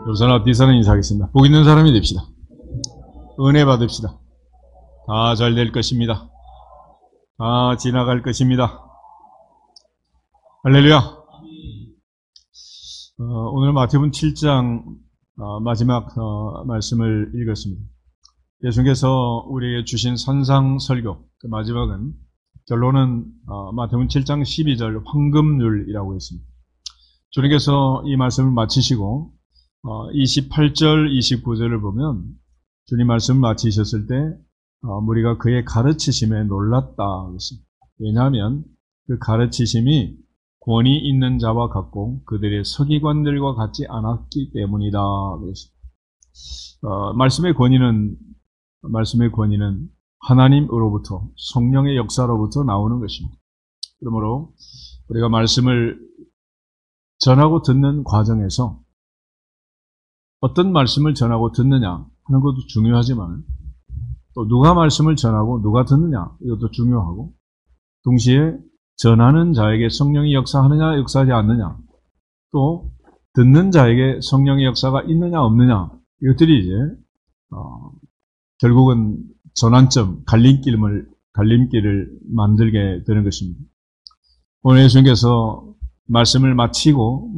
옆사람 뒷사람 인사하겠습니다. 복 있는 사람이 됩시다. 은혜 받읍시다. 다 잘 될 것입니다. 다 지나갈 것입니다. 할렐루야. 오늘 마태복음 7장 마지막 말씀을 읽었습니다. 예수님께서 우리에게 주신 산상설교, 그 마지막은 결론은 마태복음 7장 12절 황금률이라고 했습니다. 주님께서 이 말씀을 마치시고 28절, 29절을 보면 주님 말씀을 마치셨을 때 우리가 그의 가르치심에 놀랐다. 왜냐하면 그 가르치심이 권위 있는 자와 같고 그들의 서기관들과 같지 않았기 때문이다. 말씀의 권위는 하나님으로부터 성령의 역사로부터 나오는 것입니다. 그러므로 우리가 말씀을 전하고 듣는 과정에서 어떤 말씀을 전하고 듣느냐 하는 것도 중요하지만 또 누가 말씀을 전하고 누가 듣느냐 이것도 중요하고 동시에 전하는 자에게 성령이 역사하느냐 역사하지 않느냐 또 듣는 자에게 성령의 역사가 있느냐 없느냐 이것들이 이제 결국은 전환점, 갈림길을 만들게 되는 것입니다. 오늘 예수님께서 말씀을 마치고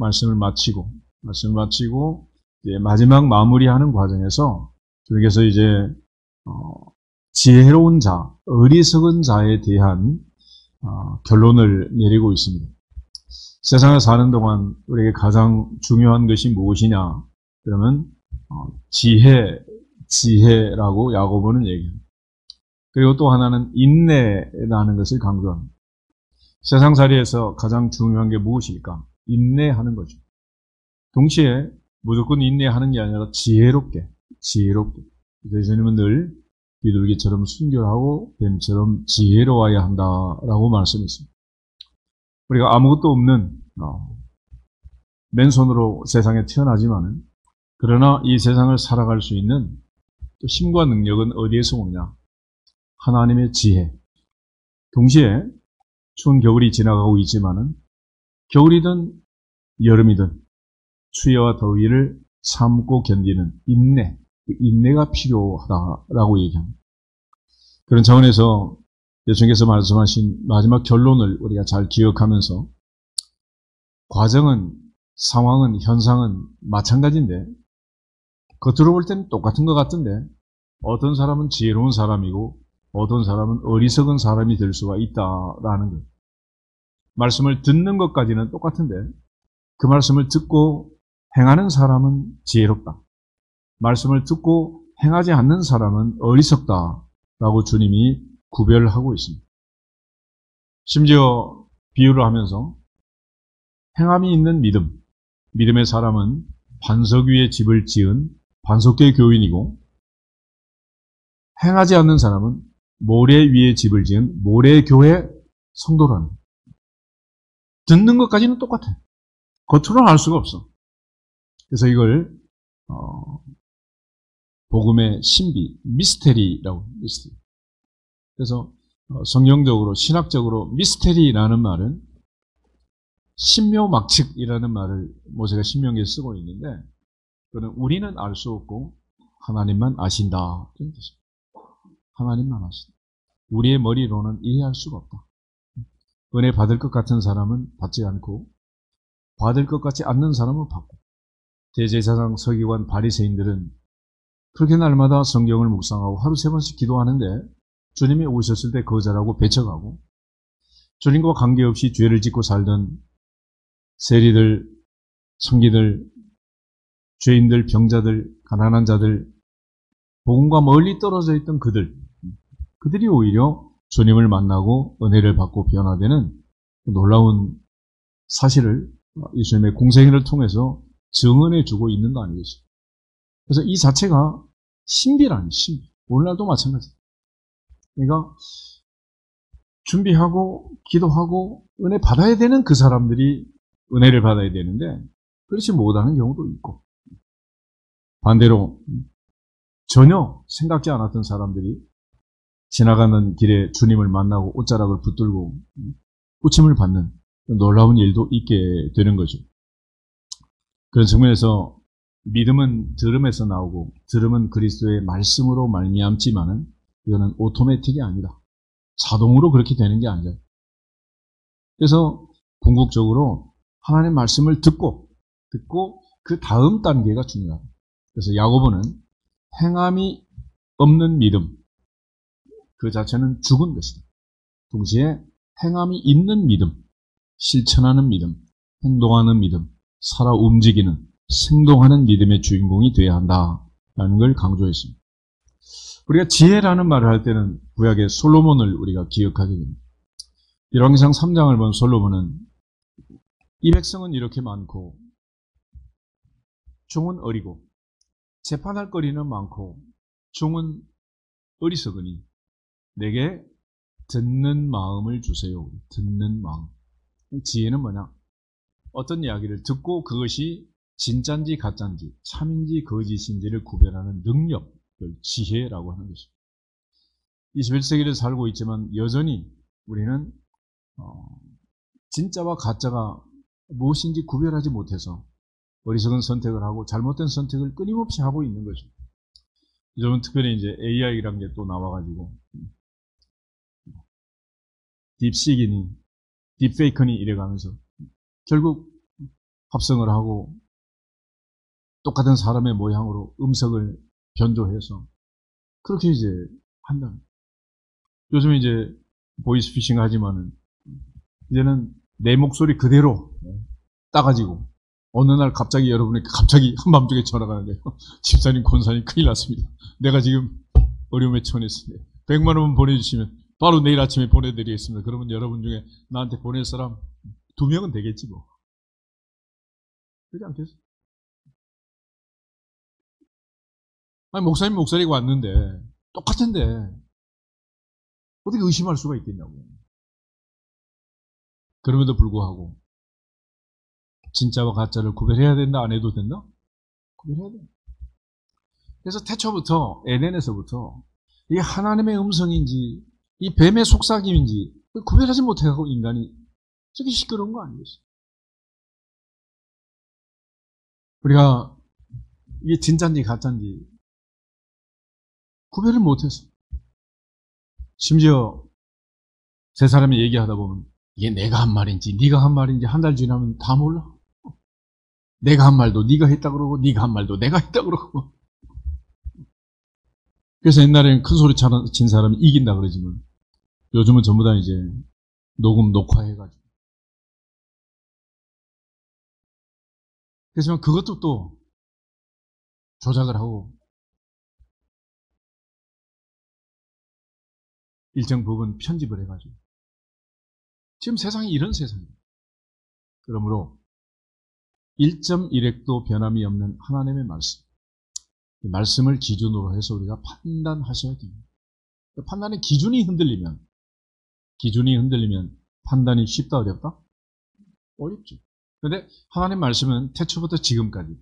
마지막 마무리하는 과정에서 주님께서 이제 지혜로운 자, 어리석은 자에 대한 결론을 내리고 있습니다. 세상을 사는 동안 우리에게 가장 중요한 것이 무엇이냐? 그러면 지혜라고 야고보는 얘기합니다. 그리고 또 하나는 인내라는 것을 강조합니다. 세상살이에서 가장 중요한 게 무엇일까? 인내하는 거죠. 동시에 무조건 인내하는 게 아니라 지혜롭게. 예수님은 늘 비둘기처럼 순결하고 뱀처럼 지혜로워야 한다라고 말씀했습니다. 우리가 아무것도 없는 맨손으로 세상에 태어나지만은 그러나 이 세상을 살아갈 수 있는 힘과 능력은 어디에서 오느냐? 하나님의 지혜. 동시에 추운 겨울이 지나가고 있지만은 겨울이든 여름이든 추위와 더위를 참고 견디는 인내가 필요하다라고 얘기합니다. 그런 차원에서 예수님께서 말씀하신 마지막 결론을 우리가 잘 기억하면서 과정은, 상황은, 현상은 마찬가지인데 겉으로 볼 때는 똑같은 것 같은데 어떤 사람은 지혜로운 사람이고 어떤 사람은 어리석은 사람이 될 수가 있다라는 것. 말씀을 듣는 것까지는 똑같은데 그 말씀을 듣고 행하는 사람은 지혜롭다. 말씀을 듣고 행하지 않는 사람은 어리석다라고 주님이 구별하고 있습니다. 심지어 비유를 하면서 행함이 있는 믿음의 사람은 반석 위에 집을 지은 반석계 교인이고 행하지 않는 사람은 모래 위에 집을 지은 모래교회 성도라는 거예요. 듣는 것까지는 똑같아요. 겉으로는 알 수가 없어. 그래서 이걸 복음의 신비, 미스테리라고 미스테리. 그래서 성경적으로 신학적으로 미스테리라는 말은 신묘막측이라는 말을 모세가 신명기에 쓰고 있는데 그는 우리는 알 수 없고 하나님만 아신다. 그런 뜻입니다. 하나님만 아신다. 우리의 머리로는 이해할 수가 없다. 은혜 받을 것 같은 사람은 받지 않고 받을 것 같지 않는 사람은 받고 대제사장 서기관 바리새인들은 그렇게 날마다 성경을 묵상하고 하루 3번씩 기도하는데 주님이 오셨을 때 거절하고 배척하고 주님과 관계없이 죄를 짓고 살던 세리들, 성기들, 죄인들, 병자들, 가난한 자들, 복음과 멀리 떨어져 있던 그들이 오히려 주님을 만나고 은혜를 받고 변화되는 놀라운 사실을 예수님의 공생애를 통해서 증언해 주고 있는 거 아니겠습니까? 그래서 이 자체가 신비라는 신비. 오늘날도 마찬가지입니다. 그러니까 준비하고 기도하고 은혜 받아야 되는 그 사람들이 은혜를 받아야 되는데 그렇지 못하는 경우도 있고 반대로 전혀 생각지 않았던 사람들이 지나가는 길에 주님을 만나고 옷자락을 붙들고 호침을 받는 놀라운 일도 있게 되는 거죠. 그런 측면에서 믿음은 들음에서 나오고 들음은 그리스도의 말씀으로 말미암지만은 이거는 오토매틱이 아니다. 자동으로 그렇게 되는 게 아니라. 그래서 궁극적으로 하나님의 말씀을 듣고 그 다음 단계가 중요하다. 그래서 야고보는 행함이 없는 믿음, 그 자체는 죽은 것이다. 동시에 행함이 있는 믿음, 실천하는 믿음, 행동하는 믿음, 살아 움직이는, 생동하는 믿음의 주인공이 되어야 한다라는 걸 강조했습니다. 우리가 지혜라는 말을 할 때는 구약의 솔로몬을 우리가 기억하게 됩니다. 열왕기상 3장을 본 솔로몬은 이 백성은 이렇게 많고 종은 어리고 재판할 거리는 많고 종은 어리석으니 내게 듣는 마음을 주세요. 듣는 마음. 지혜는 뭐냐? 어떤 이야기를 듣고 그것이 진짠지 가짠지 참인지 거짓인지를 구별하는 능력을 지혜라고 하는 것입니다. 21세기를 살고 있지만 여전히 우리는 진짜와 가짜가 무엇인지 구별하지 못해서 어리석은 선택을 하고 잘못된 선택을 끊임없이 하고 있는 거죠. 요즘은 특별히 이제 AI라는 게 또 나와가지고 딥시기니 딥페이크니 이래가면서 결국 합성을 하고 똑같은 사람의 모양으로 음성을 변조해서 그렇게 이제 한다는. 요즘에 이제 보이스피싱 하지만은 이제는 내 목소리 그대로 따가지고 어느 날 갑자기 여러분이 갑자기 한밤중에 전화가 하는 거예요. 집사님, 권사님 큰일 났습니다. 내가 지금 어려움에 처했습니다. 100만 원 보내주시면 바로 내일 아침에 보내드리겠습니다. 그러면 여러분 중에 나한테 보낼 사람 2명은 되겠지 뭐. 그렇지 않겠어? 아니 목사님 목소리가 왔는데 똑같은데 어떻게 의심할 수가 있겠냐고. 그럼에도 불구하고 진짜와 가짜를 구별해야 된다, 안 해도 된다? 구별해야 돼. 그래서 태초부터 에덴에서부터 이게 하나님의 음성인지 이 뱀의 속삭임인지 구별하지 못하고 인간이 저게 시끄러운 거 아니겠어요? 우리가 이게 진짜인지 가짜인지 구별을 못해서 심지어 세 사람이 얘기하다 보면 이게 내가 한 말인지 네가 한 말인지 한 달 지나면 다 몰라. 내가 한 말도 네가 했다 그러고 네가 한 말도 내가 했다 그러고. 그래서 옛날에는 큰 소리 친 사람이 이긴다 그러지만 요즘은 전부 다 이제 녹화해가지고. 그렇지만 그것도 또 조작을 하고 일정 부분 편집을 해가지고. 지금 세상이 이런 세상이에요. 그러므로 1.1핵도 변함이 없는 하나님의 말씀. 이 말씀을 기준으로 해서 우리가 판단하셔야 됩니다. 판단의 기준이 흔들리면 판단이 쉽다 어렵다? 어렵죠. 그런데 하나님 말씀은 태초부터 지금까지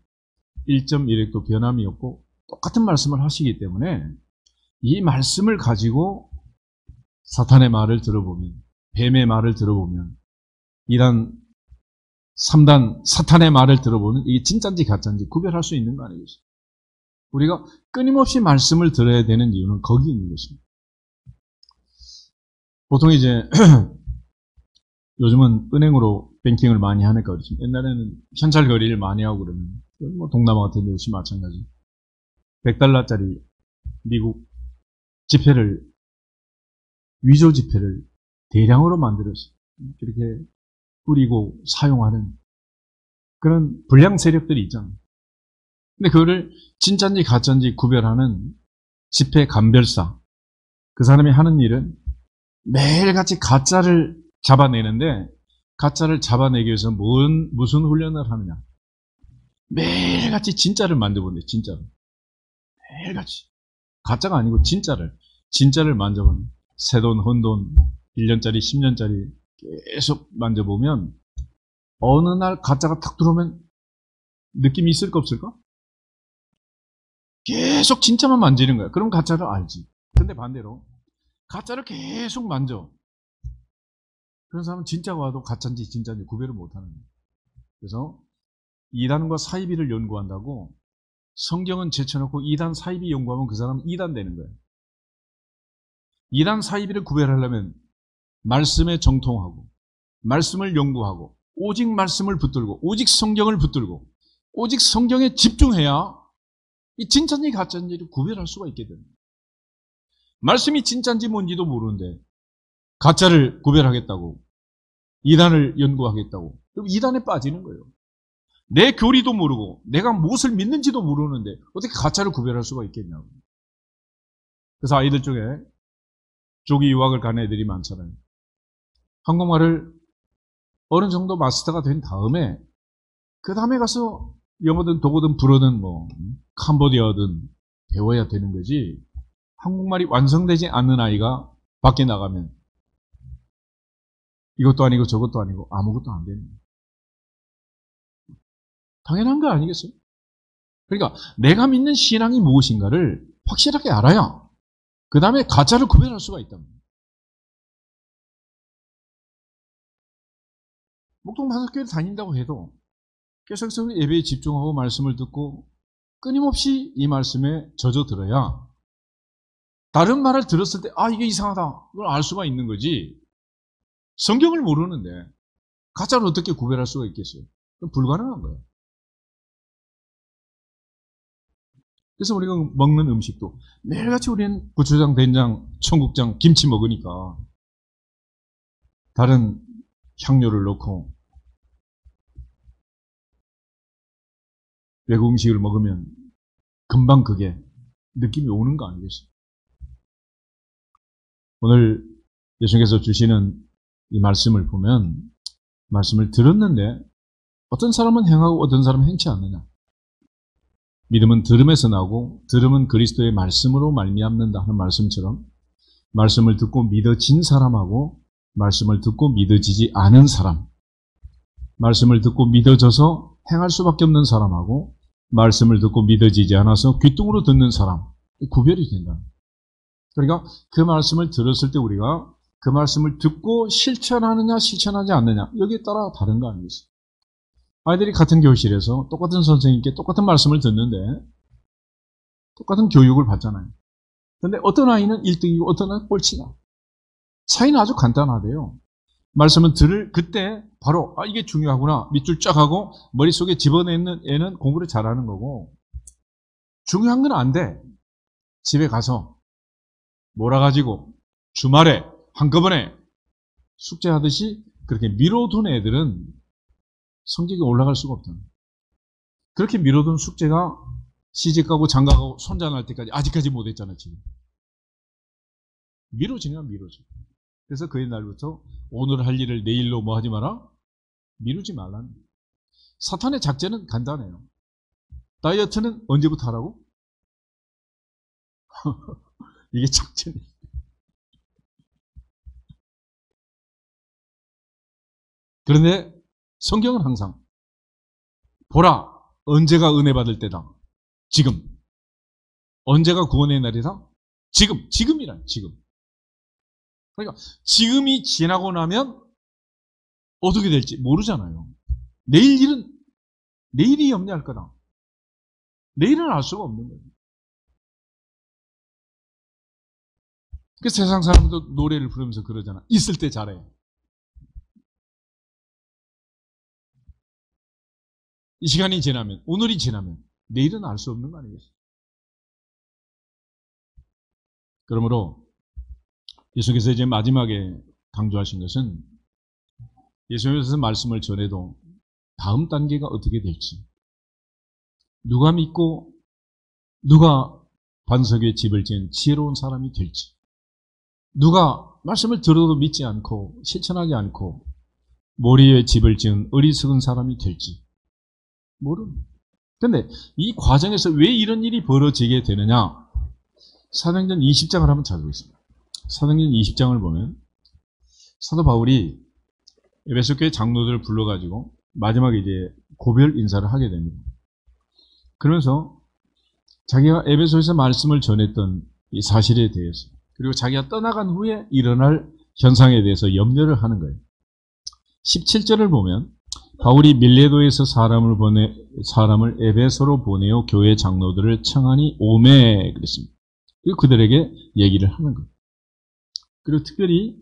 1.1핵도 변함이 없고 똑같은 말씀을 하시기 때문에 이 말씀을 가지고 사탄의 말을 들어보면, 뱀의 말을 들어보면, 2단, 3단 사탄의 말을 들어보면 이게 진짜인지 가짜인지 구별할 수 있는 거 아니겠어요? 우리가 끊임없이 말씀을 들어야 되는 이유는 거기 있는 것입니다. 보통 이제 요즘은 은행으로 뱅킹을 많이 하니까 그렇지. 옛날에는 현찰 거래를 많이 하고 그러면 뭐 동남아 같은 데 역시 마찬가지. $100짜리 미국 지폐를 위조 지폐를 대량으로 만들어서 이렇게 뿌리고 사용하는 그런 불량 세력들이 있잖아요. 근데 그거를 진짜인지 가짜인지 구별하는 지폐 감별사, 그 사람이 하는 일은 매일같이 가짜를 잡아내는데, 가짜를 잡아내기 위해서 무슨 훈련을 하느냐. 매일같이 진짜를 만들어본대, 진짜로. 매일같이. 가짜가 아니고 진짜를 만져보는. 새돈, 헌돈, 1년짜리, 10년짜리 계속 만져보면 어느 날 가짜가 탁 들어오면 느낌이 있을까 없을까? 계속 진짜만 만지는 거야. 그럼 가짜를 알지. 근데 반대로 가짜를 계속 만져. 그런 사람은 진짜가 와도 가짜인지 진짜인지 구별을 못하는 거예요. 그래서 이단과 사이비를 연구한다고 성경은 제쳐놓고 이단 사이비 연구하면 그 사람은 이단 되는 거예요. 이단 사이비를 구별하려면 말씀에 정통하고 말씀을 연구하고 오직 말씀을 붙들고 오직 성경을 붙들고 오직 성경에 집중해야 이 진짜인지 가짜인지를 구별할 수가 있게 됩니다. 말씀이 진짜인지 뭔지도 모르는데 가짜를 구별하겠다고 이단을 연구하겠다고 그럼 이단에 빠지는 거예요. 내 교리도 모르고 내가 무엇을 믿는지도 모르는데 어떻게 가짜를 구별할 수가 있겠냐고. 그래서 아이들 중에 조기 유학을 간 애들이 많잖아요. 한국말을 어느 정도 마스터가 된 다음에 그 다음에 가서 영어든 독어든 불어든 뭐 캄보디아든 배워야 되는 거지. 한국말이 완성되지 않는 아이가 밖에 나가면 이것도 아니고 저것도 아니고 아무것도 안 되는 거예요. 당연한 거 아니겠어요? 그러니까 내가 믿는 신앙이 무엇인가를 확실하게 알아야 그 다음에 가짜를 구별할 수가 있답니다. 목동 다섯교회를 다닌다고 해도 계속해서 예배에 집중하고 말씀을 듣고 끊임없이 이 말씀에 젖어들어야 다른 말을 들었을 때 이게 이상하다 그걸 알 수가 있는 거지. 성경을 모르는데 가짜를 어떻게 구별할 수가 있겠어요? 그건 불가능한 거예요. 그래서 우리가 먹는 음식도 매일같이 우리는 고추장, 된장, 청국장, 김치 먹으니까 다른 향료를 넣고 외국 음식을 먹으면 금방 그게 느낌이 오는 거 아니겠어요? 오늘 예수님께서 주시는 이 말씀을 보면 말씀을 들었는데 어떤 사람은 행하고 어떤 사람은 행치 않느냐. 믿음은 들음에서 나고 들음은 그리스도의 말씀으로 말미암는다 하는 말씀처럼 말씀을 듣고 믿어진 사람하고 말씀을 듣고 믿어지지 않은 사람, 말씀을 듣고 믿어져서 행할 수밖에 없는 사람하고 말씀을 듣고 믿어지지 않아서 귀뚱으로 듣는 사람, 구별이 된다. 그러니까 그 말씀을 들었을 때 우리가 그 말씀을 듣고 실천하느냐 실천하지 않느냐 여기에 따라 다른 거 아니겠어요? 아이들이 같은 교실에서 똑같은 선생님께 똑같은 말씀을 듣는데 똑같은 교육을 받잖아요. 그런데 어떤 아이는 1등이고 어떤 아이는 꼴찌나. 차이는 아주 간단하대요. 말씀은 들을 그때 바로 이게 중요하구나 밑줄 쫙 하고 머릿속에 집어내는 애는 공부를 잘하는 거고 중요한 건 안 돼. 집에 가서 몰아가지고 주말에 한꺼번에 숙제하듯이 그렇게 미뤄둔 애들은 성적이 올라갈 수가 없다. 그렇게 미뤄둔 숙제가 시집가고 장가가고 손자날 때까지 아직까지 못했잖아 지금. 미뤄지냐 미뤄져. 그래서 그 옛날부터 오늘 할 일을 내일로 뭐 하지 마라? 미루지 말라는 거예요. 사탄의 작전은 간단해요. 다이어트는 언제부터 하라고? 이게 작전이에요. 그런데 성경은 항상 보라 언제가 은혜 받을 때다. 지금. 언제가 구원의 날이다? 지금이란 지금. 그러니까 지금이 지나고 나면 어떻게 될지 모르잖아요. 내일이 염려할 거다. 내일은 알 수가 없는 거예요. 그 세상 사람도 노래를 부르면서 그러잖아. 있을 때 잘해. 이 시간이 지나면, 오늘이 지나면 내일은 알 수 없는 거 아니겠어요? 그러므로 예수께서 이제 마지막에 강조하신 것은 예수님께서 말씀을 전해도 다음 단계가 어떻게 될지, 누가 믿고 누가 반석에 집을 지은 지혜로운 사람이 될지, 누가 말씀을 들어도 믿지 않고 실천하지 않고 모리에 집을 지은 어리석은 사람이 될지 모르는. 그런데 이 과정에서 왜 이런 일이 벌어지게 되느냐? 사도행전 20장을 한번 찾아보겠습니다. 사도행전 20장을 보면 사도 바울이 에베소 교회 장로들을 불러가지고 마지막에 이제 고별 인사를 하게 됩니다. 그러면서 자기가 에베소에서 말씀을 전했던 이 사실에 대해서 그리고 자기가 떠나간 후에 일어날 현상에 대해서 염려를 하는 거예요. 17절을 보면 바울이 밀레도에서 사람을 에베소로 보내어 교회 장로들을 청하니 오매 그랬습니다. 그리고 그들에게 얘기를 하는 거예요. 그리고 특별히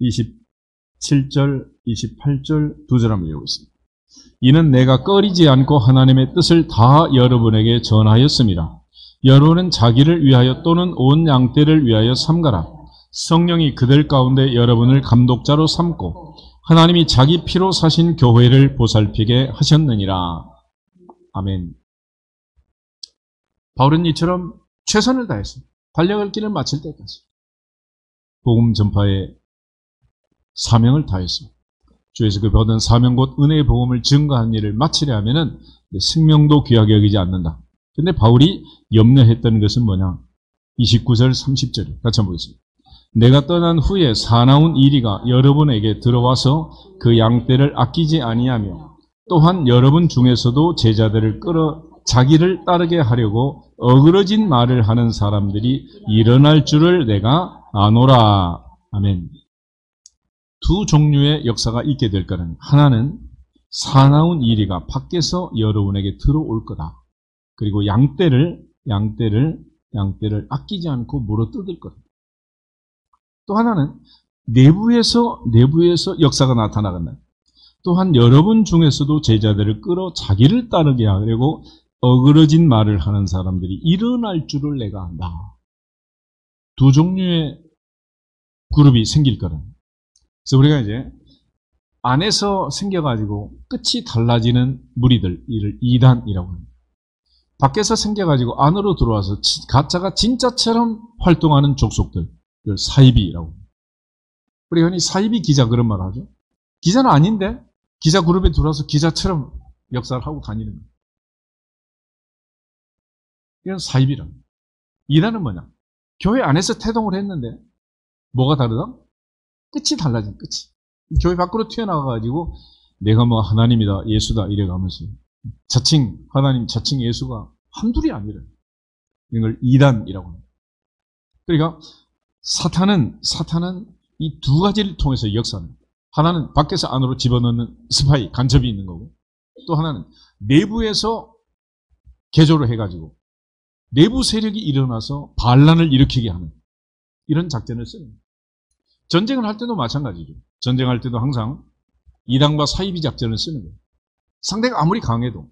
27절, 28절 두 절 한번 읽어보겠습니다. 이는 내가 꺼리지 않고 하나님의 뜻을 다 여러분에게 전하였습니다. 여러분은 자기를 위하여 또는 온 양떼를 위하여 삼가라. 성령이 그들 가운데 여러분을 감독자로 삼고 하나님이 자기 피로 사신 교회를 보살피게 하셨느니라. 아멘. 바울은 이처럼 최선을 다했어요. 관력을 길을 마칠 때까지. 복음 전파의 사명을 다했어요. 주에서 그 받은 사명 곧 은혜의 복음을 증거한 일을 마치려 하면은 생명도 귀하게 여기지 않는다. 근데 바울이 염려했던 것은 뭐냐? 29절 30절 같이 한번 보겠습니다. 내가 떠난 후에 사나운 이리가 여러분에게 들어와서 그 양떼를 아끼지 아니하며 또한 여러분 중에서도 제자들을 끌어 자기를 따르게 하려고 어그러진 말을 하는 사람들이 일어날 줄을 내가 아노라. 아멘. 두 종류의 역사가 있게 될 거는 하나는 사나운 이리가 밖에서 여러분에게 들어올 거다. 그리고 양떼를 아끼지 않고 물어뜯을 거다. 또 하나는 내부에서 역사가 나타나간다. 또한 여러분 중에서도 제자들을 끌어 자기를 따르게 하려고 어그러진 말을 하는 사람들이 일어날 줄을 내가 안다. 두 종류의 그룹이 생길 거는. 그래서 우리가 이제 안에서 생겨가지고 끝이 달라지는 무리들, 이를 이단이라고 합니다. 밖에서 생겨가지고 안으로 들어와서 가짜가 진짜처럼 활동하는 족속들, 이걸 사이비라고 합니다. 우리가 흔히 사이비 기자 그런 말 하죠. 기자는 아닌데 기자 그룹에 들어와서 기자처럼 역사를 하고 다니는 거예요. 이건 사이비라고 합니다. 이단은 뭐냐? 교회 안에서 태동을 했는데 뭐가 다르다? 끝이 달라진 끝이. 교회 밖으로 튀어나와가지고 내가 뭐 하나님이다, 예수다 이래가면서 자칭 하나님, 자칭 예수가 한둘이 아니라 이런 걸 이단이라고 합니다. 그러니까 사탄은 이 두 가지를 통해서 역사합니다. 하나는 밖에서 안으로 집어넣는 스파이, 간첩이 있는 거고 또 하나는 내부에서 개조를 해가지고 내부 세력이 일어나서 반란을 일으키게 하는 이런 작전을 쓰는 거예요. 전쟁을 할 때도 마찬가지죠. 전쟁할 때도 항상 이단과 사이비 작전을 쓰는 거예요. 상대가 아무리 강해도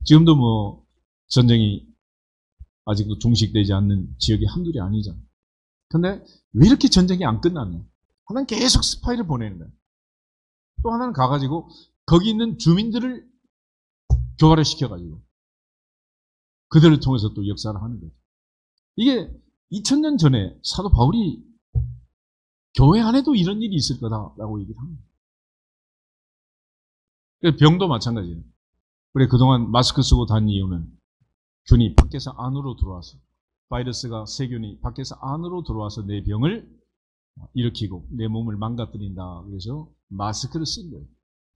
지금도 뭐 전쟁이 아직도 종식되지 않는 지역이 한둘이 아니잖아요. 근데 왜 이렇게 전쟁이 안 끝났냐? 하나는 계속 스파이를 보내는 거예요. 또 하나는 가가지고 거기 있는 주민들을 교화를 시켜가지고 그들을 통해서 또 역사를 하는 거예요. 이게 2000년 전에 사도 바울이 교회 안에도 이런 일이 있을 거다라고 얘기를 합니다. 병도 마찬가지예요. 우리 그동안 마스크 쓰고 다닌 이유는 균이 밖에서 안으로 들어와서 바이러스가 세균이 밖에서 안으로 들어와서 내 병을 일으키고 내 몸을 망가뜨린다. 그래서 마스크를 쓴 거예요.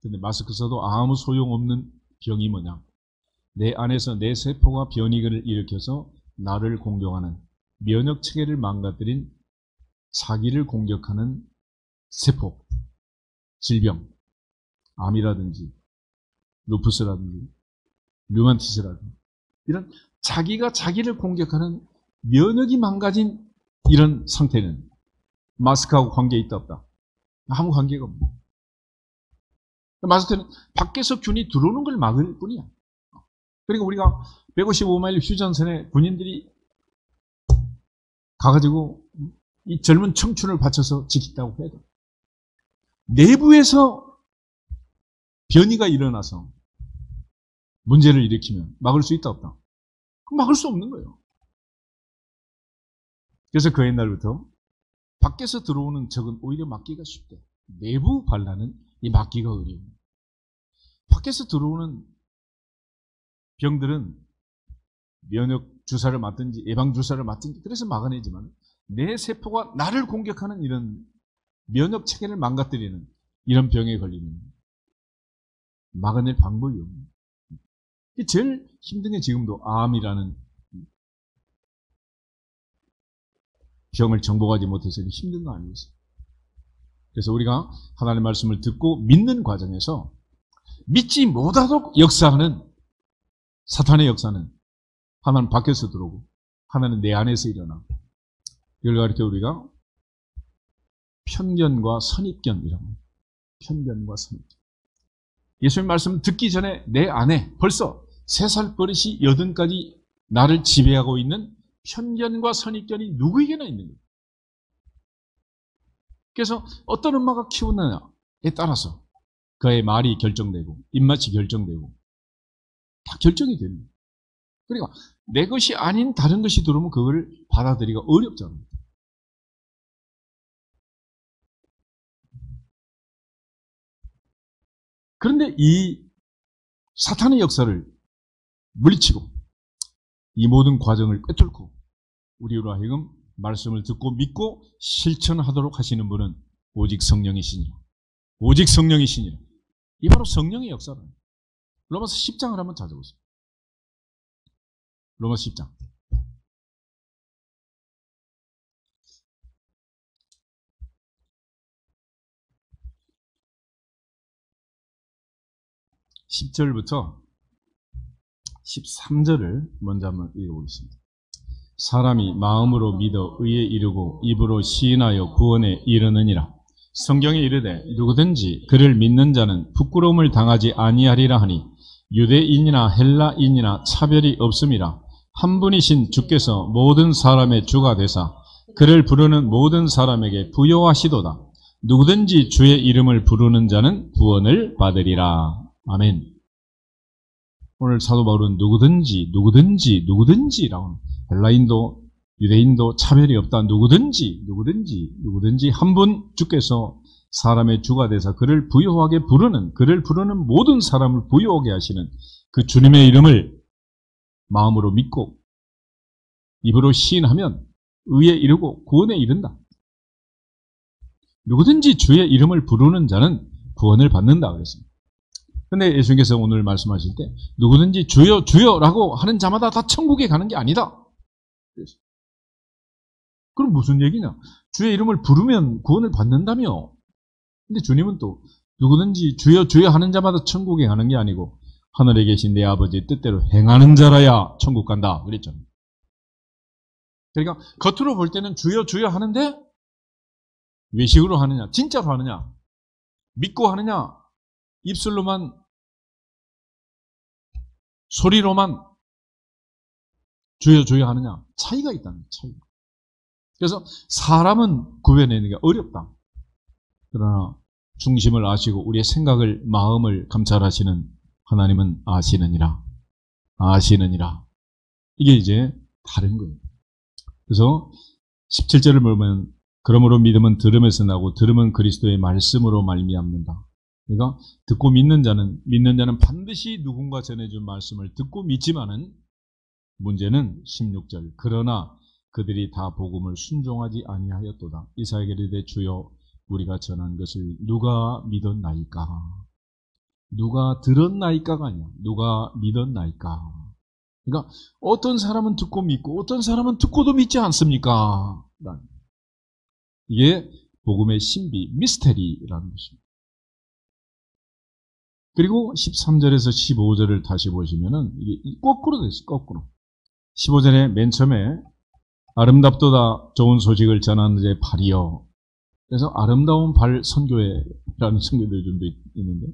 근데 마스크 써도 아무 소용없는 병이 뭐냐? 내 안에서 내 세포가 변이를 일으켜서 나를 공격하는 면역 체계를 망가뜨린 사기를 공격하는 세포, 질병, 암이라든지 루푸스라든지 류마티스라든지 이런 자기가 자기를 공격하는 면역이 망가진 이런 상태는 마스크하고 관계 있다 없다? 아무 관계가 없다. 마스크는 밖에서 균이 들어오는 걸 막을 뿐이야. 그리고 우리가 155마일 휴전선에 군인들이 가가지고 이 젊은 청춘을 바쳐서 지킨다고 해도 내부에서 변이가 일어나서 문제를 일으키면 막을 수 있다 없다? 그럼 막을 수 없는 거예요. 그래서 그 옛날부터 밖에서 들어오는 적은 오히려 막기가 쉽대. 내부 반란은 이 막기가 어려워요. 밖에서 들어오는 병들은 면역 주사를 맞든지 예방 주사를 맞든지 그래서 막아내지만 내 세포가 나를 공격하는 이런 면역 체계를 망가뜨리는 이런 병에 걸리면 막아낼 방법이 없는. 제일 힘든 게 지금도 암이라는 병을 정복하지 못해서 힘든 거 아니겠어요? 그래서 우리가 하나님의 말씀을 듣고 믿는 과정에서 믿지 못하도록 역사하는 사탄의 역사는 하나는 밖에서 들어오고 하나는 내 안에서 일어나. 이걸 가르쳐 우리가 편견과 선입견이라고 합니다. 편견과 선입견. 예수님 말씀 듣기 전에 내 안에 벌써 3살 버릇이 80까지 나를 지배하고 있는 편견과 선입견이 누구에게나 있는 거예요. 그래서 어떤 엄마가 키우느냐에 따라서 그의 말이 결정되고 입맛이 결정되고 다 결정이 되는 거예요. 그러니까 내 것이 아닌 다른 것이 들어오면 그걸 받아들이기가 어렵잖아요. 그런데 이 사탄의 역사를 물리치고 이 모든 과정을 꿰뚫고 우리로 하여금 말씀을 듣고 믿고 실천하도록 하시는 분은 오직 성령이시니라. 오직 성령이시니라. 이 바로 성령의 역사라는 거예요. 로마서 10장을 한번 찾아보세요. 로마서 10장. 10절부터 13절을 먼저 한번 읽어보겠습니다. 사람이 마음으로 믿어 의에 이르고 입으로 시인하여 구원에 이르느니라. 성경에 이르되 누구든지 그를 믿는 자는 부끄러움을 당하지 아니하리라 하니 유대인이나 헬라인이나 차별이 없음이라. 한 분이신 주께서 모든 사람의 주가 되사 그를 부르는 모든 사람에게 부요하시도다. 누구든지 주의 이름을 부르는 자는 구원을 받으리라. 아멘. 오늘 사도 바울은 누구든지라고 헬라인도 유대인도 차별이 없다. 누구든지 한 분 주께서 사람의 주가 되사 그를 부요하게 부르는 그를 부르는 모든 사람을 부요하게 하시는 그 주님의 이름을 마음으로 믿고 입으로 시인하면 의에 이르고 구원에 이른다. 누구든지 주의 이름을 부르는 자는 구원을 받는다 그랬습니다. 근데 예수님께서 오늘 말씀하실 때 누구든지 주여 주여라고 하는 자마다 다 천국에 가는 게 아니다. 그럼 무슨 얘기냐? 주의 이름을 부르면 구원을 받는다며. 근데 주님은 또 누구든지 주여 주여 하는 자마다 천국에 가는 게 아니고 하늘에 계신 내 아버지의 뜻대로 행하는 자라야 천국 간다 그랬잖아요. 그러니까 겉으로 볼 때는 주여 주여 하는데 외식으로 하느냐 진짜로 하느냐 믿고 하느냐 입술로만 소리로만 주여 주여 하느냐 차이가 있다는 거예요. 차이가. 그래서 사람은 구별내는 게 어렵다. 그러나 중심을 아시고 우리의 생각을 마음을 감찰하시는 하나님은 아시느니라. 이게 이제 다른 거예요. 그래서 17절을 보면 그러므로 믿음은 들음에서 나고 들음은 그리스도의 말씀으로 말미암는다. 그러니까 듣고 믿는 자는 반드시 누군가 전해준 말씀을 듣고 믿지만은 문제는 16절 그러나 그들이 다 복음을 순종하지 아니하였도다. 이사야가 이르되 주여 우리가 전한 것을 누가 믿었나이까? 누가 들었나이까가 아니야. 누가 믿었나이까? 그러니까 어떤 사람은 듣고 믿고 어떤 사람은 듣고도 믿지 않습니까? 이게 복음의 신비, 미스테리라는 것입니다. 그리고 13절에서 15절을 다시 보시면은 이게 거꾸로 됐어요. 거꾸로. 15절에 맨 처음에 아름답도다 좋은 소식을 전하는 자의 발이여. 그래서 아름다운 발 선교회라는 선교들이 좀 있는데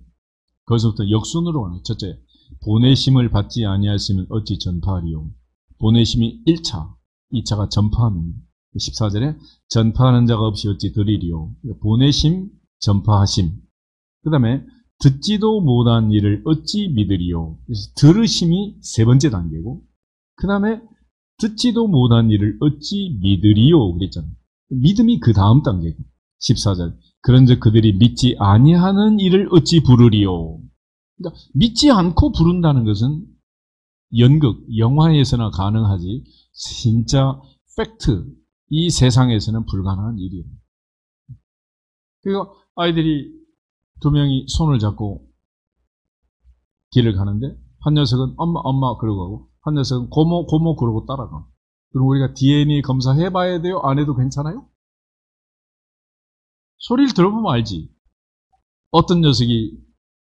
거기서부터 역순으로 가는 첫째, 보내심을 받지 아니하였으면 어찌 전파하리요. 보내심이 1차, 2차가 전파합니다. 14절에 전파하는 자가 없이 어찌 들으리요. 보내심, 전파하심. 그 다음에 듣지도 못한 일을 어찌 믿으리요. 그래서 들으심이 세 번째 단계고 그 다음에 듣지도 못한 일을 어찌 믿으리요 그랬잖아요. 믿음이 그 다음 단계고 14절 그런즉 그들이 믿지 아니하는 일을 어찌 부르리요. 그러니까 믿지 않고 부른다는 것은 연극, 영화에서나 가능하지 진짜 팩트, 이 세상에서는 불가능한 일이에요. 그리고 아이들이 두 명이 손을 잡고 길을 가는데 한 녀석은 엄마 그러고 가고 한 녀석은 고모 그러고 따라가. 그럼 우리가 DNA 검사해봐야 돼요? 안 해도 괜찮아요? 소리를 들어보면 알지. 어떤 녀석이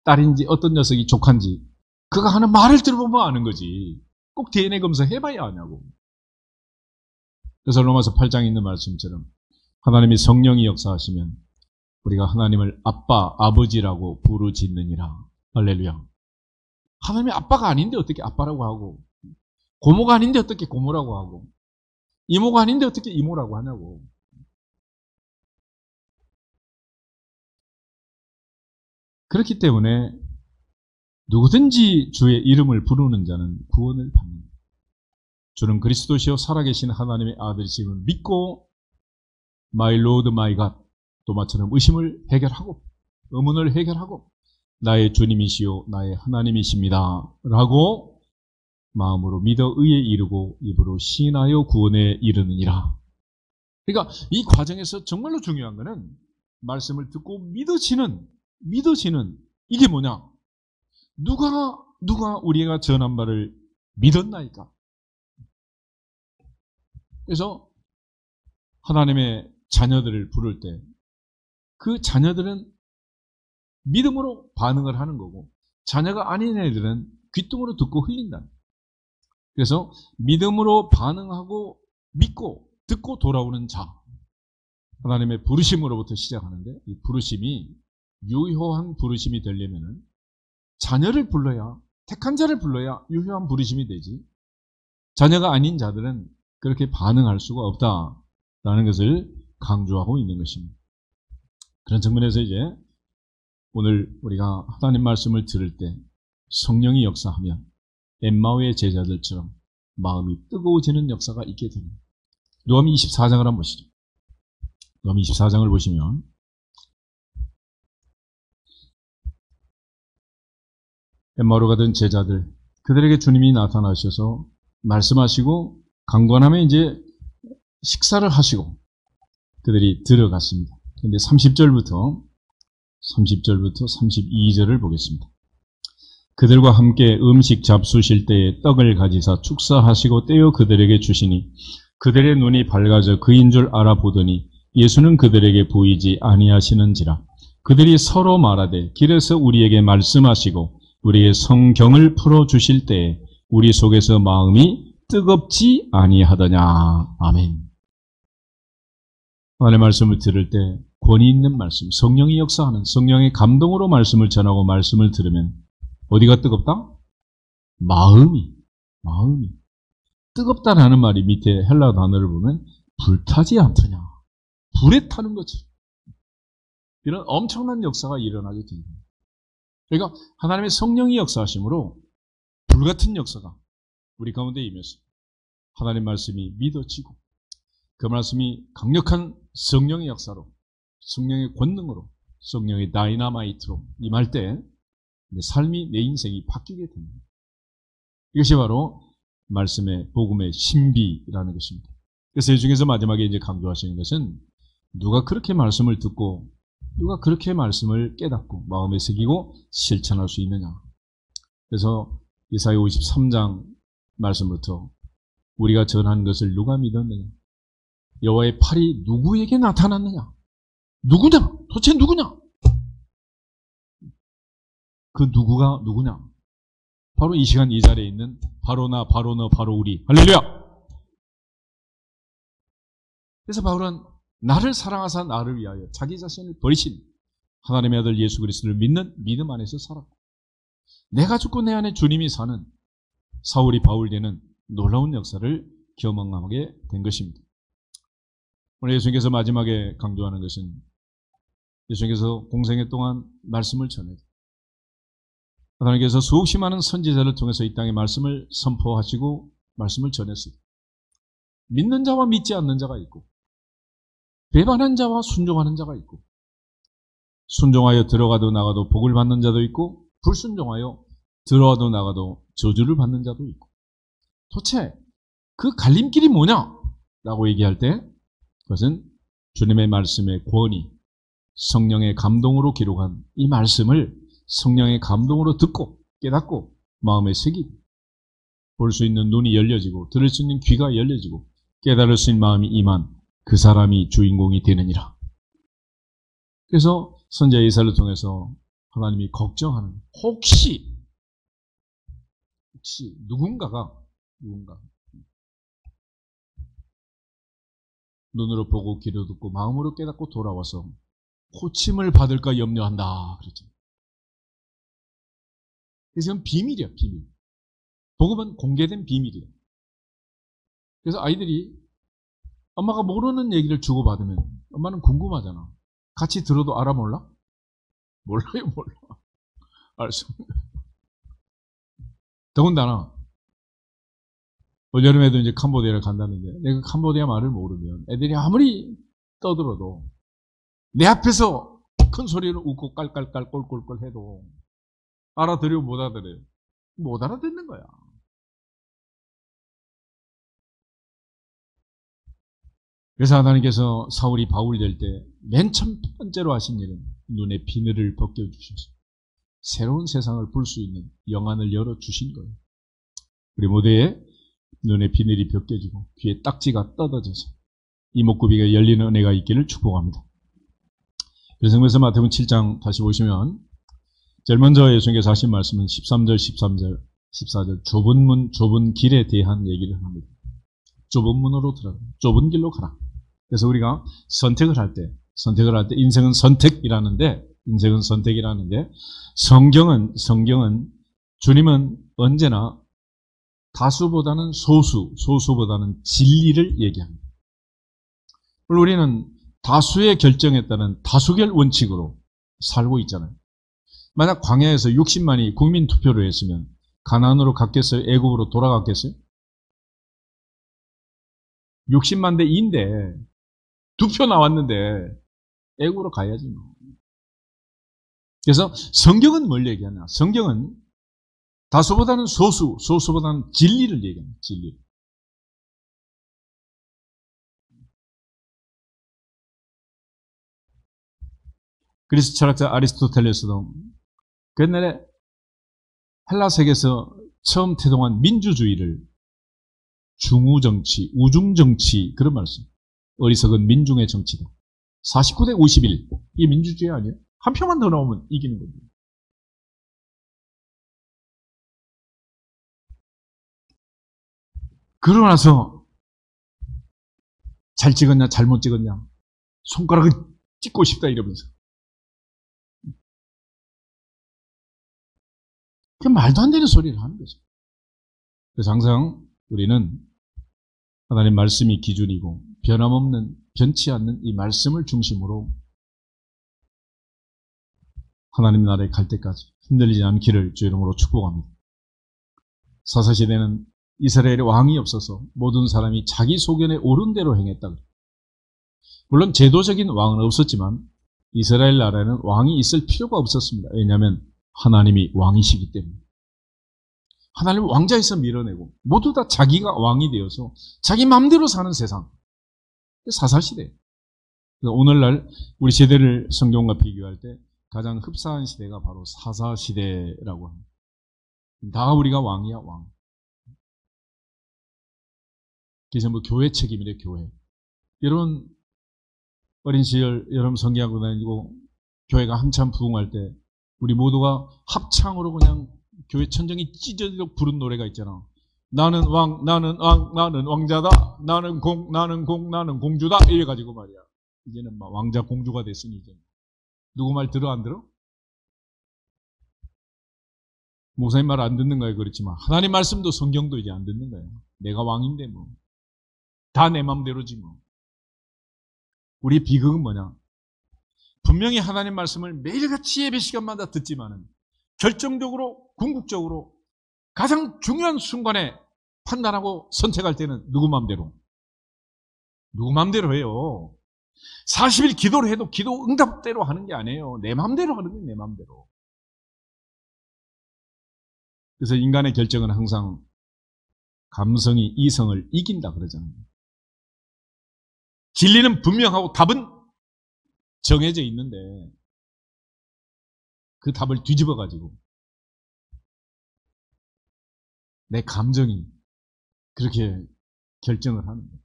딸인지 어떤 녀석이 조카인지 그가 하는 말을 들어보면 아는 거지. 꼭 DNA 검사 해봐야 아냐고. 그래서 로마서 8장에 있는 말씀처럼 하나님이 성령이 역사하시면 우리가 하나님을 아빠, 아버지라고 부르짖느니라. 할렐루야. 하나님이 아빠가 아닌데 어떻게 아빠라고 하고, 고모가 아닌데 어떻게 고모라고 하고, 이모가 아닌데 어떻게 이모라고 하냐고. 그렇기 때문에 누구든지 주의 이름을 부르는 자는 구원을 받는다. 주는 그리스도시요 살아계신 하나님의 아들이심을 믿고 My Lord, My God 도마처럼 의심을 해결하고 의문을 해결하고 나의 주님이시요 나의 하나님이십니다 라고 마음으로 믿어 의에 이르고 입으로 시인하여 구원에 이르느니라. 그러니까 이 과정에서 정말로 중요한 것은 말씀을 듣고 믿어지는 이게 뭐냐? 누가 우리가 전한 바를 믿었나이까? 그래서 하나님의 자녀들을 부를 때 그 자녀들은 믿음으로 반응을 하는 거고 자녀가 아닌 애들은 귀뚱으로 듣고 흘린다. 그래서 믿음으로 반응하고 믿고 듣고 돌아오는 자 하나님의 부르심으로부터 시작하는데 이 부르심이 유효한 부르심이 되려면 자녀를 불러야 택한 자를 불러야 유효한 부르심이 되지 자녀가 아닌 자들은 그렇게 반응할 수가 없다라는 것을 강조하고 있는 것입니다. 그런 측면에서 이제 오늘 우리가 하나님 말씀을 들을 때 성령이 역사하면 엠마오의 제자들처럼 마음이 뜨거워지는 역사가 있게 됩니다. 누가복음 24장을 한번 보시죠. 누가복음 24장을 보시면 엠마오로 가던 제자들 그들에게 주님이 나타나셔서 말씀하시고 강권하면 이제 식사를 하시고 그들이 들어갔습니다. 그런데 30절부터 32절을 보겠습니다. 그들과 함께 음식 잡수실 때에 떡을 가지사 축사하시고 떼어 그들에게 주시니 그들의 눈이 밝아져 그인 줄 알아보더니 예수는 그들에게 보이지 아니하시는지라. 그들이 서로 말하되 길에서 우리에게 말씀하시고 우리의 성경을 풀어주실 때에 우리 속에서 마음이 뜨겁지 아니하더냐. 아멘. 하나님의 말씀을 들을 때 권위 있는 말씀, 성령이 역사하는 성령의 감동으로 말씀을 전하고 말씀을 들으면 어디가 뜨겁다? 마음이 뜨겁다라는 말이 밑에 헬라 단어를 보면 불타지 않더냐. 불에 타는 것처럼 이런 엄청난 역사가 일어나게 됩니다. 그러니까 하나님의 성령이 역사하심으로 불같은 역사가 우리 가운데 임해서 하나님 말씀이 믿어지고 그 말씀이 강력한 성령의 역사로 성령의 권능으로 성령의 다이나마이트로 임할 때 내 삶이 내 인생이 바뀌게 됩니다. 이것이 바로 말씀의 복음의 신비라는 것입니다. 그래서 이 중에서 마지막에 이제 강조하시는 것은 누가 그렇게 말씀을 듣고 누가 그렇게 말씀을 깨닫고 마음에 새기고 실천할 수 있느냐. 그래서 이사야 53장 말씀부터 우리가 전한 것을 누가 믿었느냐. 여호와의 팔이 누구에게 나타났느냐. 누구냐? 도대체 누구냐? 그 누구가 누구냐? 바로 이 시간 이 자리에 있는 바로 나, 바로 너, 바로 우리. 할렐루야! 그래서 바울은 나를 사랑하사 나를 위하여 자기 자신을 버리신 하나님의 아들 예수 그리스도를 믿는 믿음 안에서 살았고 내가 죽고 내 안에 주님이 사는 사울이 바울 되는 놀라운 역사를 경험하게 된 것입니다. 오늘 예수님께서 마지막에 강조하는 것은 예수님께서 공생애 동안 말씀을 전해요. 하나님께서 수없이 많은 선지자를 통해서 이 땅에 말씀을 선포하시고 말씀을 전했어요. 믿는 자와 믿지 않는 자가 있고 배반한 자와 순종하는 자가 있고 순종하여 들어가도 나가도 복을 받는 자도 있고 불순종하여 들어와도 나가도 저주를 받는 자도 있고 도대체 그 갈림길이 뭐냐? 라고 얘기할 때 그것은 주님의 말씀의 권위 성령의 감동으로 기록한 이 말씀을 성령의 감동으로 듣고 깨닫고 마음에 새기고 볼 수 있는 눈이 열려지고 들을 수 있는 귀가 열려지고 깨달을 수 있는 마음이 임한 그 사람이 주인공이 되느니라. 그래서 선지자 예사를 통해서 하나님이 걱정하는, 혹시 누군가 눈으로 보고 귀로 듣고 마음으로 깨닫고 돌아와서 고침을 받을까 염려한다 그랬죠. 그래서 이건 비밀이야, 비밀. 복음은 공개된 비밀이야. 그래서 아이들이 엄마가 모르는 얘기를 주고받으면 엄마는 궁금하잖아. 같이 들어도 알아 몰라? 몰라요, 몰라. 알 수 없는. 더군다나 올 여름에도 이제 캄보디아를 간다는데 내가 캄보디아 말을 모르면 애들이 아무리 떠들어도 내 앞에서 큰 소리로 웃고 깔깔깔 꼴꼴꼴 해도 알아들으면 못 알아들어요. 못 알아듣는 거야. 그래서 하나님께서 사울이 바울이 될 때 맨 첫 번째로 하신 일은 눈의 비늘을 벗겨주셔서 새로운 세상을 볼 수 있는 영안을 열어주신 거예요. 우리 모두의 눈의 비늘이 벗겨지고 귀에 딱지가 뜯어져서 이목구비가 열리는 은혜가 있기를 축복합니다. 그래서 마태복음 7장 다시 보시면 제일 먼저 예수님께서 하신 말씀은 13절, 14절 좁은 문, 좁은 길에 대한 얘기를 합니다. 좁은 문으로 들어가, 좁은 길로 가라. 그래서 우리가 선택을 할 때 인생은 선택이라는데 성경은 주님은 언제나 다수보다는 소수보다는 진리를 얘기합니다. 우리는 다수의 결정에 따른 다수결 원칙으로 살고 있잖아요. 만약 광야에서 60만이 국민 투표를 했으면 가나안으로 갔겠어요? 애굽으로 돌아갔겠어요? 60만 대 2인데 2표 나왔는데 애굽으로 가야지 뭐. 그래서 성경은 뭘 얘기하냐? 성경은 다수보다는 소수보다는 진리를 얘기합니다. 진리. 그리스 철학자 아리스토텔레스도 그 옛날에 헬라 세계에서 처음 태동한 민주주의를 중우정치, 우중정치 그런 말씀. 어리석은 민중의 정치다. 49대 51. 이게 민주주의 아니에요? 한 표만 더 나오면 이기는 겁니다. 그러고 나서 잘 찍었냐 잘못 찍었냐 손가락을 찍고 싶다 이러면서 그 말도 안 되는 소리를 하는 거죠. 그래서 항상 우리는 하나님 말씀이 기준이고 변함없는 변치 않는 이 말씀을 중심으로 하나님 나라에 갈 때까지 흔들리지 않기를 주 이름으로 축복합니다. 사사시대는 이스라엘에 왕이 없어서 모든 사람이 자기 소견에 옳은 대로 행했다. 물론 제도적인 왕은 없었지만 이스라엘 나라에는 왕이 있을 필요가 없었습니다. 왜냐하면 하나님이 왕이시기 때문에. 하나님을 왕자에서 밀어내고 모두 다 자기가 왕이 되어서 자기 마음대로 사는 세상. 사사시대. 오늘날 우리 시대를 성경과 비교할 때 가장 흡사한 시대가 바로 사사시대라고 합니다. 다 우리가 왕이야, 왕. 그게 전부 교회 책임이래, 교회. 여러분, 어린 시절 여러분 성경하고 다니고 교회가 한참 부흥할 때 우리 모두가 합창으로 그냥 교회 천정이 찢어지도록 부른 노래가 있잖아. 나는 왕, 나는 왕, 나는 왕자다. 나는 공주다. 이래가지고 말이야. 이제는 막 왕자 공주가 됐으니 이제. 누구 말 들어 안 들어? 목사님 말 안 듣는 거예요. 그렇지만 하나님 말씀도 성경도 이제 안 듣는 거예요. 내가 왕인데 뭐. 다 내 맘대로지 뭐. 우리의 비극은 뭐냐? 분명히 하나님 말씀을 매일같이 예배 시간마다 듣지만은 결정적으로 궁극적으로 가장 중요한 순간에 판단하고 선택할 때는 누구 맘대로? 누구 맘대로 해요. 40일 기도를 해도 기도 응답대로 하는 게 아니에요. 내 맘대로 하는 거예요. 내 맘대로. 그래서 인간의 결정은 항상 감성이 이성을 이긴다 그러잖아요. 진리는 분명하고 답은 정해져 있는데 그 답을 뒤집어가지고 내 감정이 그렇게 결정을 하는 거예요.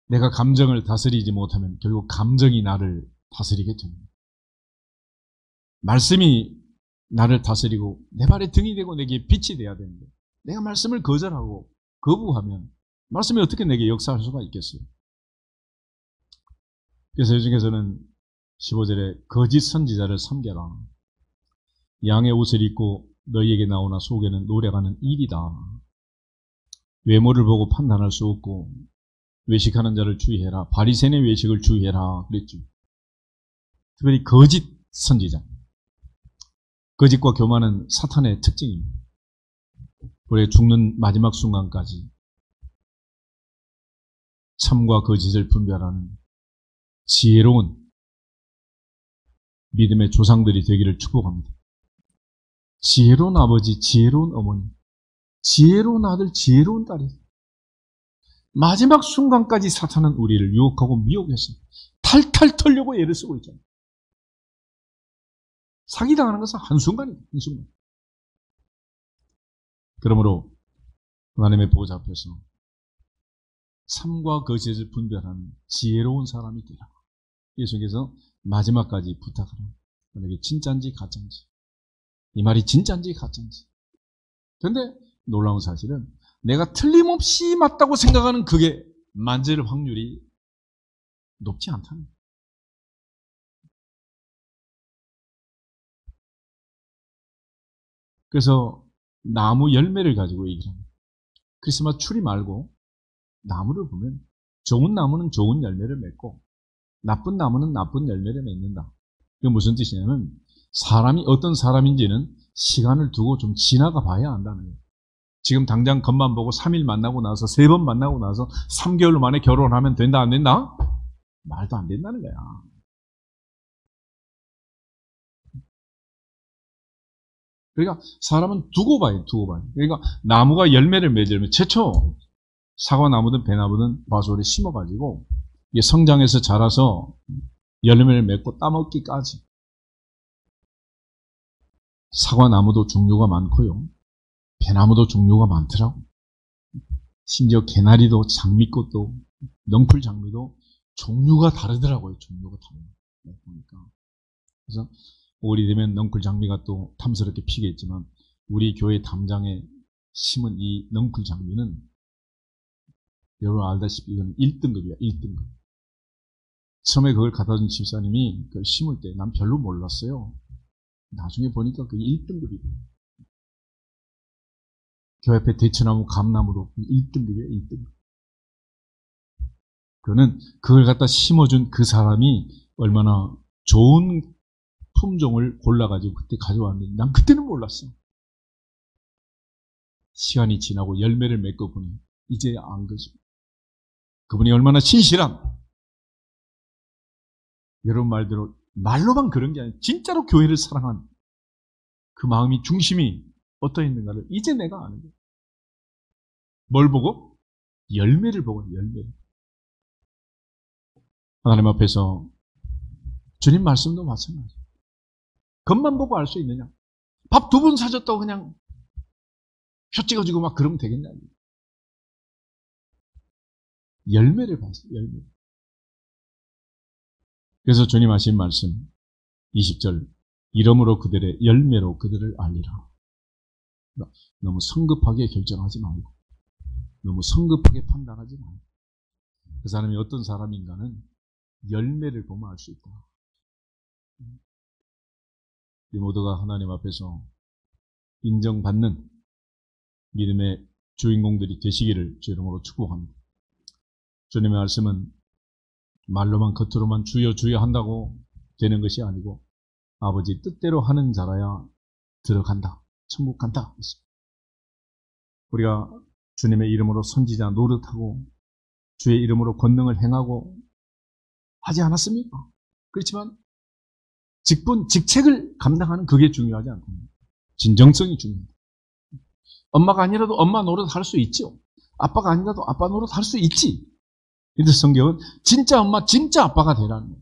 내가 감정을 다스리지 못하면 결국 감정이 나를 다스리게 됩니다. 말씀이 나를 다스리고 내 발에 등이 되고 내게 빛이 돼야 되는데 내가 말씀을 거절하고 거부하면 말씀이 어떻게 내게 역사할 수가 있겠어요? 그래서 요즘에서는 15절에 거짓 선지자를 섬겨라. 양의 옷을 입고 너희에게 나오나 속에는 노래가는 일이다. 외모를 보고 판단할 수 없고 외식하는 자를 주의해라. 바리새인의 외식을 주의해라. 그랬죠. 특별히 거짓 선지자. 거짓과 교만은 사탄의 특징입니다. 우리가 죽는 마지막 순간까지 참과 거짓을 분별하는 지혜로운 믿음의 조상들이 되기를 축복합니다. 지혜로운 아버지, 지혜로운 어머니, 지혜로운 아들, 지혜로운 딸이 마지막 순간까지 사탄은 우리를 유혹하고 미혹해서 탈탈 털려고 애를 쓰고 있잖아요. 사기당하는 것은 한순간이에요. 한순간. 그러므로 하나님의 보좌 앞에서 삶과 거짓을 분별하는 지혜로운 사람이 되라. 예수님께서 마지막까지 부탁하라. 만약에 진짜인지 가짜인지. 이 말이 진짜인지 가짜인지. 그런데 놀라운 사실은 내가 틀림없이 맞다고 생각하는 그게 맞을 확률이 높지 않다는 거예요. 그래서 나무 열매를 가지고 얘기합니다. 크리스마스 추리 말고 나무를 보면 좋은 나무는 좋은 열매를 맺고 나쁜 나무는 나쁜 열매를 맺는다. 그게 무슨 뜻이냐면 사람이 어떤 사람인지는 시간을 두고 좀 지나가 봐야 한다는 거예요. 지금 당장 겉만 보고 3일 만나고 나서 3번 만나고 나서 3개월 만에 결혼하면 된다 안 된다? 말도 안 된다는 거야. 그러니까 사람은 두고 봐요. 두고 봐요. 그러니까 나무가 열매를 맺으려면 최초 사과나무든 배나무든 바솔에 심어가지고 이게 성장해서 자라서 열매를 맺고 따먹기까지. 사과나무도 종류가 많고요. 배나무도 종류가 많더라고. 심지어 개나리도 장미꽃도 넝풀 장미도 종류가 다르더라고요. 종류가 달라요. 보니까. 그래서 5월이 되면 넝풀 장미가 또 탐스럽게 피겠지만 우리 교회 담장에 심은 이 넝풀 장미는 여러분 알다시피 이건 1등급이야. 1등급. 처음에 그걸 갖다 준 집사님이 그걸 심을 때 난 별로 몰랐어요. 나중에 보니까 그게 1등급이래요. 교회 앞에 대추나무, 감나무도 1등급이에요. 1등급. 그걸 갖다 심어준 그 사람이 얼마나 좋은 품종을 골라가지고 그때 가져왔는데 난 그때는 몰랐어. 시간이 지나고 열매를 맺고 보니 이제야 안 거죠. 그분이 얼마나 신실한, 여러분 말대로 말로만 그런 게 아니라 진짜로 교회를 사랑한 그 마음이 중심이 어떠했는가를 이제 내가 아는 거예요. 뭘 보고? 열매를 보고, 열매를. 하나님 앞에서 주님 말씀도 마찬가지예요. 겉만 보고 알 수 있느냐? 밥 2번 사줬다고 그냥 표 찍어주고 막 그러면 되겠냐? 열매를 봤어요, 열매. 그래서 주님 하신 말씀, 20절, 이러므로 그들의 열매로 그들을 알리라. 너무 성급하게 결정하지 말고, 너무 성급하게 판단하지 말고, 그 사람이 어떤 사람인가는 열매를 보면 알 수 있다. 우리 모두가 하나님 앞에서 인정받는 믿음의 주인공들이 되시기를 주 이름으로 축복합니다. 주님의 말씀은 말로만 겉으로만 주여 주여 한다고 되는 것이 아니고 아버지 뜻대로 하는 자라야 들어간다. 천국 간다. 우리가 주님의 이름으로 선지자 노릇하고 주의 이름으로 권능을 행하고 하지 않았습니까? 그렇지만 직책을 감당하는 그게 중요하지 않습니다. 진정성이 중요합니다. 엄마가 아니라도 엄마 노릇 할 수 있죠. 아빠가 아니라도 아빠 노릇 할 수 있지. 그런데 성경은 진짜 엄마, 진짜 아빠가 되라는 거예요.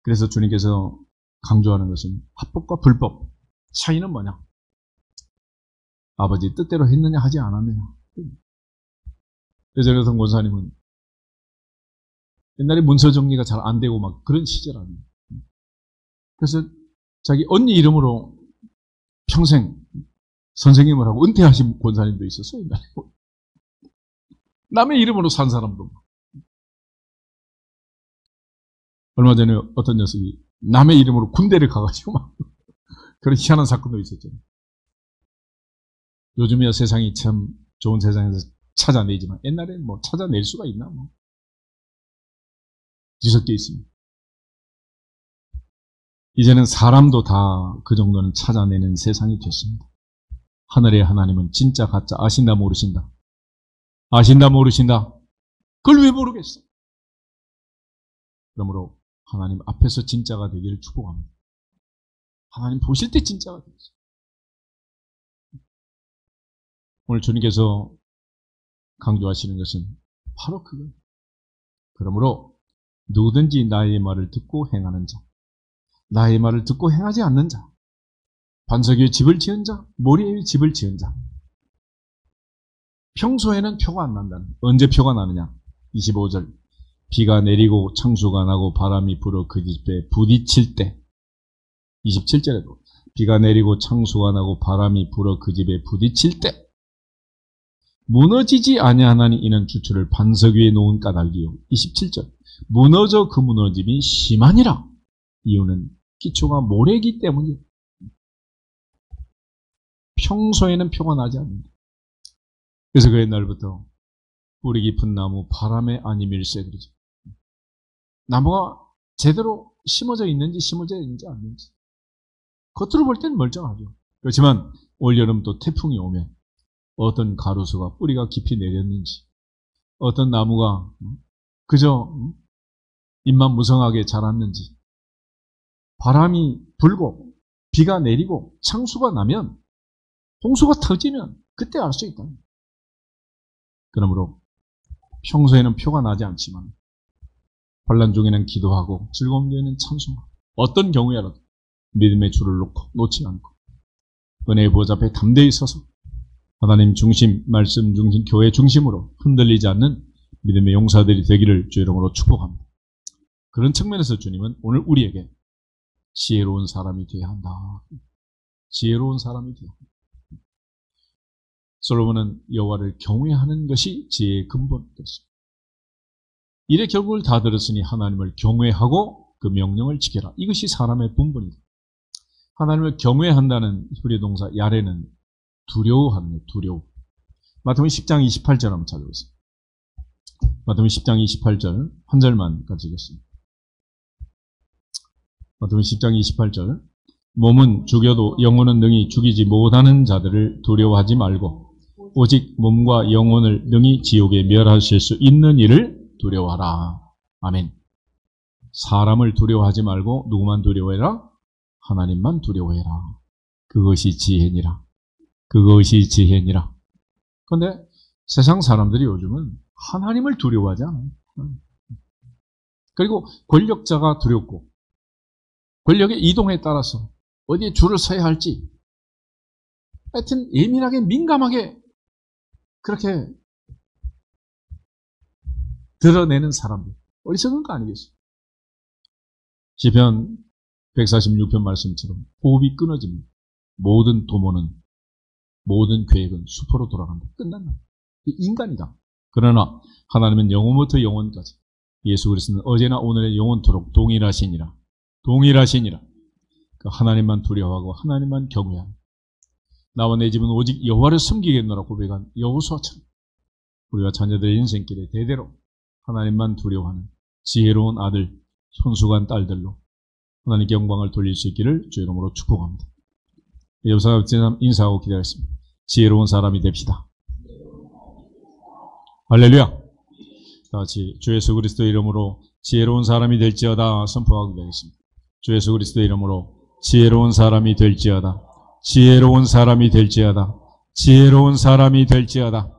그래서 주님께서 강조하는 것은 합법과 불법 차이는 뭐냐? 아버지 뜻대로 했느냐 하지 않았느냐. 예전에 어떤 권사님은 옛날에 문서 정리가 잘 안 되고 막 그런 시절 아니에요. 그래서 자기 언니 이름으로 평생 선생님을 하고 은퇴하신 권사님도 있었어요. 옛날에. 남의 이름으로 산 사람도. 얼마 전에 어떤 녀석이 남의 이름으로 군대를 가가지고 막 그런 희한한 사건도 있었잖아요. 요즘이야 세상이 참 좋은 세상에서 찾아내지만 옛날에는 뭐 찾아낼 수가 있나 뭐. 뒤섞여 있습니다. 이제는 사람도 다 그 정도는 찾아내는 세상이 됐습니다. 하늘의 하나님은 진짜 가짜 아신다 모르신다. 아신다 모르신다. 그걸 왜 모르겠어? 그러므로 하나님 앞에서 진짜가 되기를 축복합니다. 하나님 보실 때 진짜가 되겠어요. 오늘 주님께서 강조하시는 것은 바로 그거예요. 그러므로 누구든지 나의 말을 듣고 행하는 자, 나의 말을 듣고 행하지 않는 자, 반석 위에 집을 지은 자, 모래 위에 집을 지은 자. 평소에는 표가 안 난다는 거예요. 언제 표가 나느냐? 25절. 비가 내리고 창수가 나고 바람이 불어 그 집에 부딪힐 때. 27절에도 비가 내리고 창수가 나고 바람이 불어 그 집에 부딪힐 때 무너지지 아니하나니 이는 주추를 반석 위에 놓은 까닭이요. 27절. 무너져 그 무너짐이 심하니라. 이유는 기초가 모래이기 때문이에요. 평소에는 표가 나지 않는다. 그래서 그 옛날부터 뿌리 깊은 나무 바람에 아니밀세 그러죠. 나무가 제대로 심어져 있는지 심어져 있는지 않는지. 겉으로 볼 때는 멀쩡하죠. 그렇지만 올여름 또 태풍이 오면 어떤 가로수가 뿌리가 깊이 내렸는지, 어떤 나무가 그저 잎만 무성하게 자랐는지, 바람이 불고 비가 내리고 창수가 나면 홍수가 터지면 그때 알 수 있다. 그러므로 평소에는 표가 나지 않지만 환난 중에는 기도하고 즐거운 중에는 찬송하고 어떤 경우에라도 믿음의 줄을 놓지 않고 은혜의 보좌 앞에 담대히 서서 하나님 중심, 말씀 중심, 교회 중심으로 흔들리지 않는 믿음의 용사들이 되기를 주 이름으로 축복합니다. 그런 측면에서 주님은 오늘 우리에게 지혜로운 사람이 되어야 한다. 지혜로운 사람이 되어야 한다. 솔로몬은 여호와를 경외하는 것이 지혜의 근본이었습니다. 이래 결국을 다 들었으니 하나님을 경외하고 그 명령을 지켜라. 이것이 사람의 본분이다. 하나님을 경외한다는 히브리 동사 야레는 두려워하는 두려워. 마태복음 10장 28절 한번 찾아보겠습니다. 마태복음 10장 28절 한 절만 가지겠습니다. 마태복음 10장 28절 몸은 죽여도 영혼은 능히 죽이지 못하는 자들을 두려워하지 말고 오직 몸과 영혼을 능히 지옥에 멸하실 수 있는 이를 두려워하라. 아멘. 사람을 두려워하지 말고 누구만 두려워해라? 하나님만 두려워해라. 그것이 지혜니라. 그것이 지혜니라. 그런데 세상 사람들이 요즘은 하나님을 두려워하지 않아요. 그리고 권력자가 두렵고 권력의 이동에 따라서 어디에 줄을 서야 할지 하여튼 예민하게 민감하게 그렇게 드러내는 사람들 어리석은 거 아니겠어요? 시편 146편 말씀처럼 호흡이 끊어집니다. 모든 도모는 모든 계획은 수포로 돌아간다. 끝난다. 인간이다. 그러나 하나님은 영원부터 영원까지 예수 그리스도는 어제나 오늘의 영원토록 동일하시니라. 동일하시니라. 그 하나님만 두려워하고 하나님만 경외하고 나와 내 집은 오직 여호와를 섬기겠노라 고백한 여호수아처럼 우리와 자녀들의 인생길에 대대로 하나님만 두려워하는 지혜로운 아들, 손수간 딸들로 하나님께 영광을 돌릴 수 있기를 주 이름으로 축복합니다. 여기서 인사하고 기도하겠습니다. 지혜로운 사람이 됩시다. 할렐루야. 다 같이 주 예수 그리스도 이름으로 지혜로운 사람이 될지어다 선포하고 기도하겠습니다. 주 예수 그리스도 이름으로 지혜로운 사람이 될지어다. 지혜로운 사람이 될지어다. 지혜로운 사람이 될지어다.